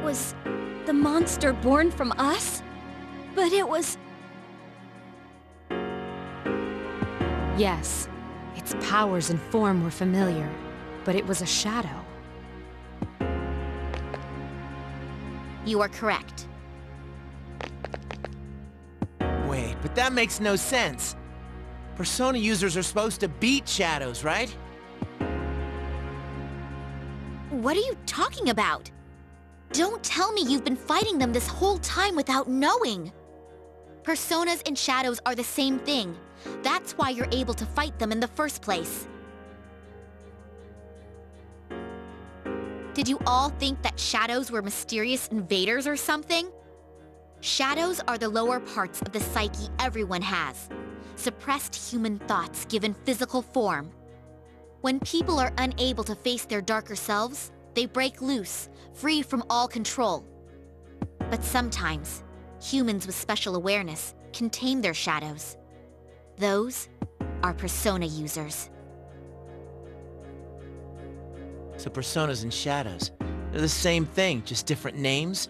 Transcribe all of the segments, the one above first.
was the monster born from us? But it was... Yes, its powers and form were familiar, but it was a shadow. You are correct. Wait, but that makes no sense. Persona users are supposed to beat shadows, right? What are you talking about? Don't tell me you've been fighting them this whole time without knowing. Personas and shadows are the same thing. That's why you're able to fight them in the first place. Did you all think that shadows were mysterious invaders or something? Shadows are the lower parts of the psyche everyone has. Suppressed human thoughts given physical form. When people are unable to face their darker selves, they break loose, free from all control. But sometimes, humans with special awareness can tame their shadows. Those are persona users. So personas and shadows, they're the same thing, just different names?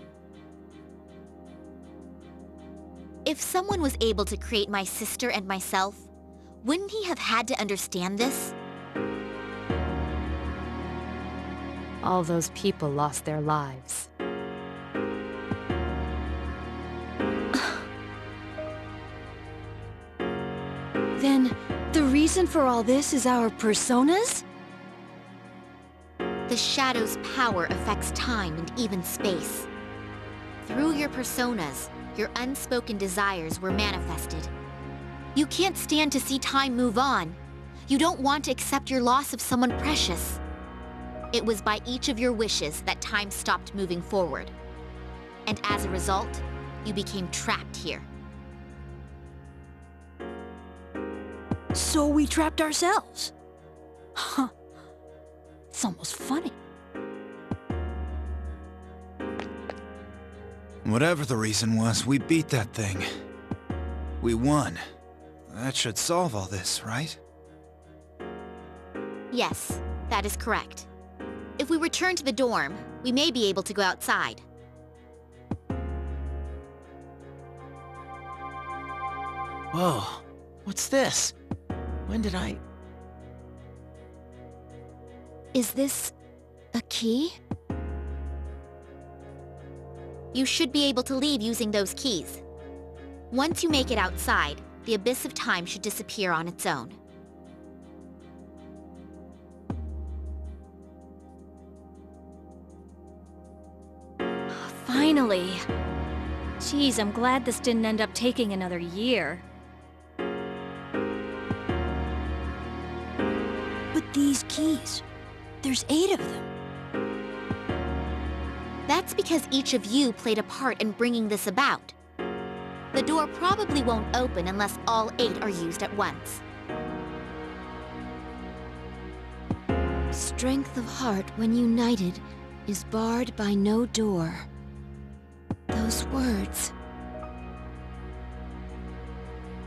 If someone was able to create my sister and myself, wouldn't he have had to understand this? All those people lost their lives. Then, the reason for all this is our personas? The shadow's power affects time and even space. Through your personas, your unspoken desires were manifested. You can't stand to see time move on. You don't want to accept your loss of someone precious. It was by each of your wishes that time stopped moving forward. And as a result, you became trapped here. So we trapped ourselves. Huh. It's almost funny. Whatever the reason was, we beat that thing. We won. That should solve all this, right? Yes, that is correct. If we return to the dorm, we may be able to go outside. Whoa, what's this? When did I... Is this a key? You should be able to leave using those keys. Once you make it outside, the abyss of time should disappear on its own. Finally. Geez, I'm glad this didn't end up taking another year. But these keys, there's 8 of them. That's because each of you played a part in bringing this about. The door probably won't open unless all 8 are used at once. Strength of heart when united is barred by no door. Those words.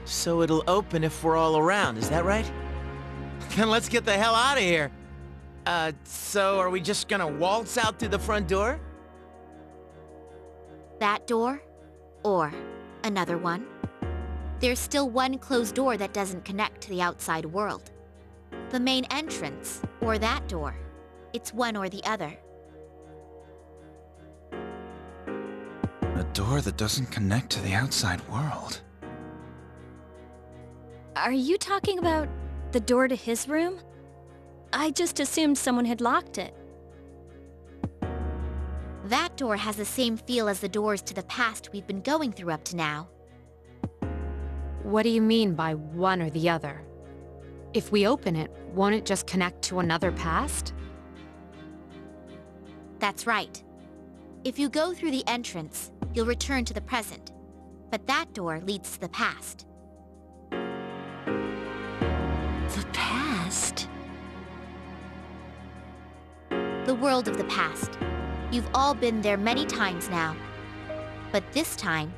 So it'll open if we're all around, is that right? Then let's get the hell out of here. So are we just gonna waltz out through the front door? That door, or another one. There's still one closed door that doesn't connect to the outside world. The main entrance, or that door. It's one or the other. A door that doesn't connect to the outside world. Are you talking about the door to his room? I just assumed someone had locked it. That door has the same feel as the doors to the past we've been going through up to now. What do you mean by one or the other? If we open it, won't it just connect to another past? That's right. If you go through the entrance, you'll return to the present. But that door leads to the past. The past? The world of the past. You've all been there many times now. But this time,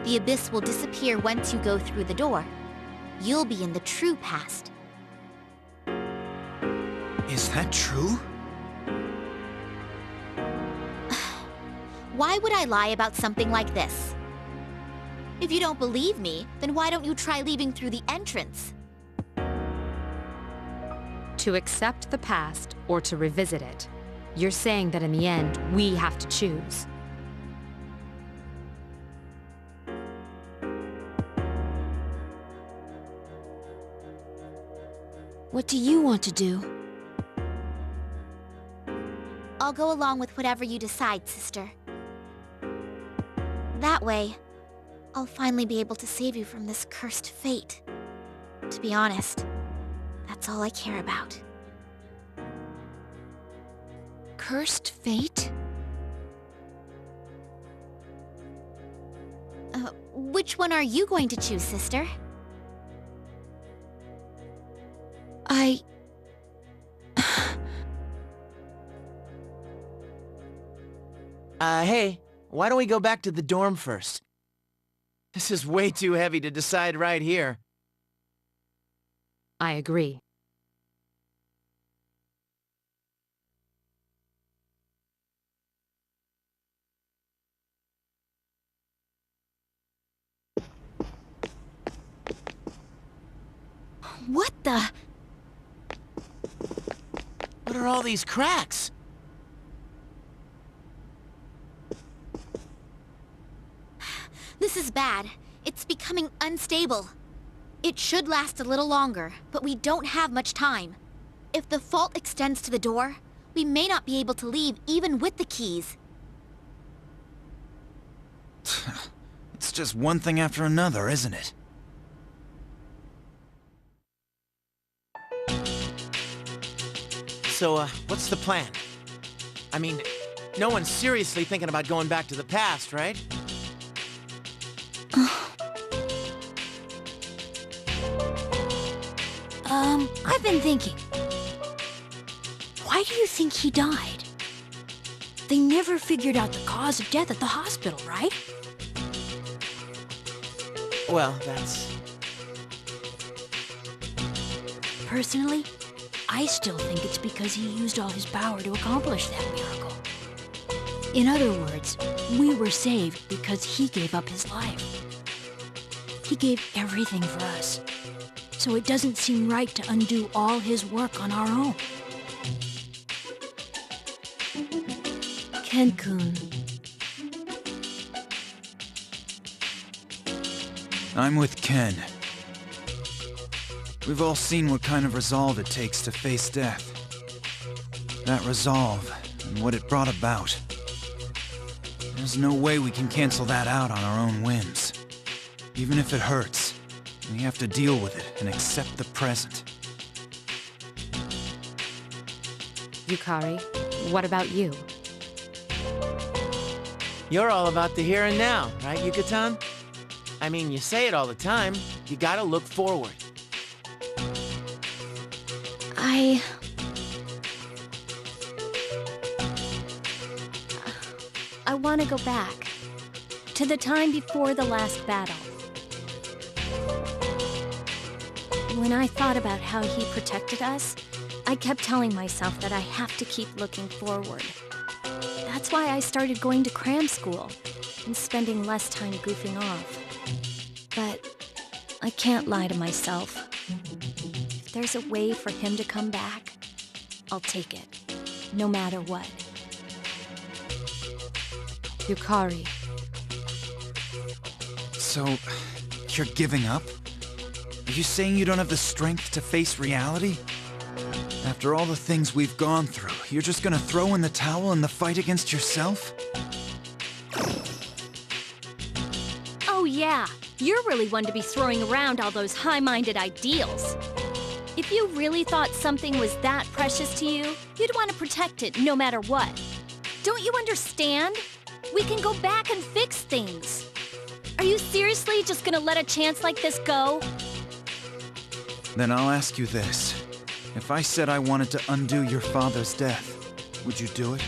the abyss will disappear once you go through the door. You'll be in the true past. Is that true? Why would I lie about something like this? If you don't believe me, then why don't you try leaving through the entrance? To accept the past or to revisit it. You're saying that in the end, we have to choose. What do you want to do? I'll go along with whatever you decide, sister. That way, I'll finally be able to save you from this cursed fate. To be honest, that's all I care about. Cursed fate? Which one are you going to choose, sister? Hey, why don't we go back to the dorm first? This is way too heavy to decide right here. I agree. What the? What are all these cracks? This is bad. It's becoming unstable. It should last a little longer, but we don't have much time. If the fault extends to the door, we may not be able to leave even with the keys. It's just one thing after another, isn't it? So, what's the plan? I mean, no one's seriously thinking about going back to the past, right? I've been thinking. Why do you think he died? They never figured out the cause of death at the hospital, right? Well, that's... Personally, I still think it's because he used all his power to accomplish that miracle. In other words, we were saved because he gave up his life. He gave everything for us. So it doesn't seem right to undo all his work on our own. Ken-kun. I'm with Ken. We've all seen what kind of resolve it takes to face death. That resolve, and what it brought about. There's no way we can cancel that out on our own whims. Even if it hurts, we have to deal with it and accept the present. Yukari, what about you? You're all about the here and now, right, Yucatan? I mean, you say it all the time. You gotta look forward. I want to go back to the time before the last battle. When I thought about how he protected us, I kept telling myself that I have to keep looking forward. That's why I started going to cram school and spending less time goofing off. But I can't lie to myself. If there's a way for him to come back, I'll take it, no matter what. Yukari. So, you're giving up? Are you saying you don't have the strength to face reality? After all the things we've gone through, you're just gonna throw in the towel in the fight against yourself? Oh yeah, you're really one to be throwing around all those high-minded ideals. If you really thought something was that precious to you, you'd want to protect it no matter what. Don't you understand? We can go back and fix things. Are you seriously just gonna let a chance like this go? Then I'll ask you this. If I said I wanted to undo your father's death, would you do it?